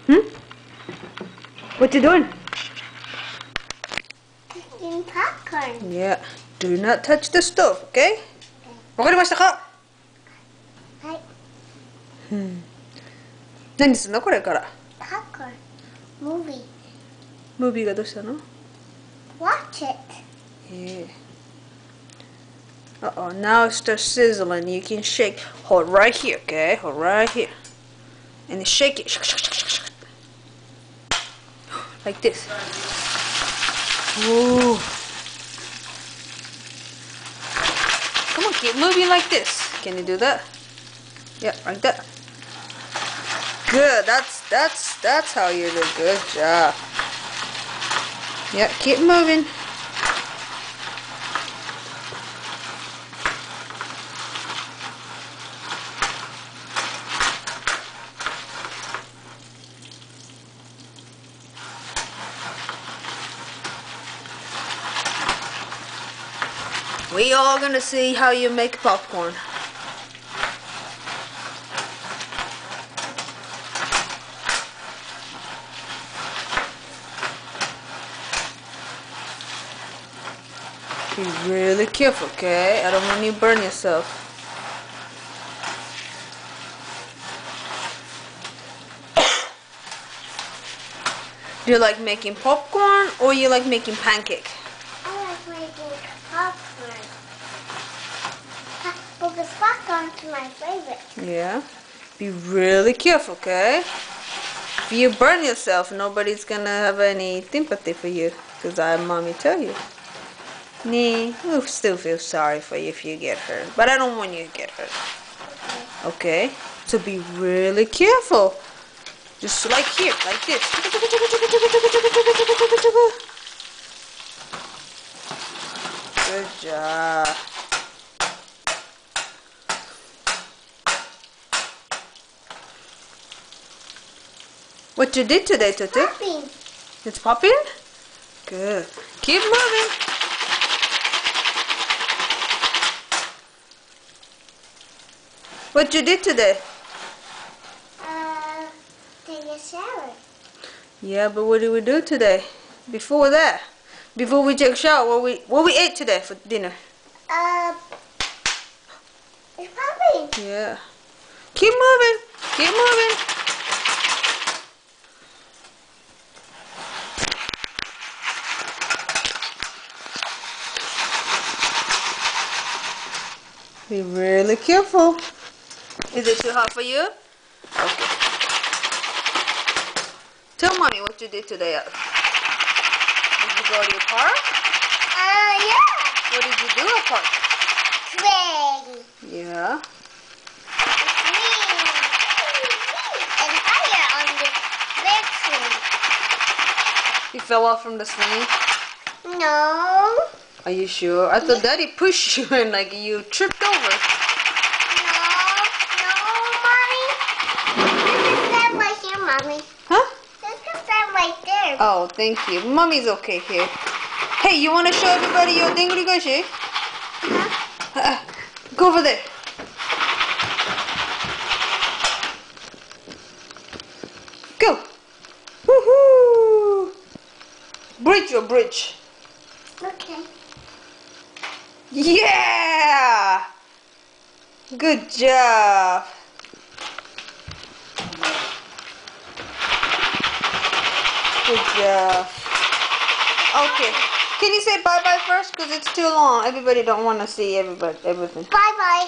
Hmm? What you doing? Eating popcorn. Yeah. Do not touch the stove, okay? わかりましたか? はい。何すんのこれから? Popcorn. Movie. ムービーがどうしたの? Watch it. Yeah. Uh-oh, now it starts sizzling. You can shake. Hold right here, okay? Hold right here. And then shake it. Like this. Ooh. Come on, keep moving like this. Can you do that? Yeah, like that. Good. That's how you do. Good job. Yeah, keep moving. We all gonna see how you make popcorn. Be really careful, okay? I don't want you to burn yourself. Do you like making popcorn or you like making pancake? I like making popcorn. Because popcorn's my favorite. Yeah. Be really careful, okay? If you burn yourself, nobody's gonna have any sympathy for you. Because mommy tell you. Nee, we'll still feel sorry for you if you get hurt. But I don't want you to get hurt. Okay? So be really careful. Just like here, like this. Good job. What you did today, Tutu? Popping. It's popping? Good. Keep moving. What you did today? Take a shower. Yeah, but what did we do today? Before that, before we take a shower, what we ate today for dinner? It's popping. Yeah. Keep moving. Keep moving. Be really careful. Is it too hot for you? Okay. Tell mommy what you did today. Did you go to your park? Yeah. What did you do at park? Swing. Yeah. Swing. And fire on the big swing. You fell off from the swing? No. Are you sure? I thought Daddy pushed you and like you tripped over. Mommy. This is stand right here, Mommy. Huh? This is stand right there. Oh, thank you. Mommy's okay here. Hey, you want to show everybody your dingly goshi? Go over there. Go. Woohoo! Bridge your bridge. Okay. Yeah! Good job. Good job. Okay. Can you say bye-bye first? Because it's too long. Everybody don't want to see everything. Bye-bye.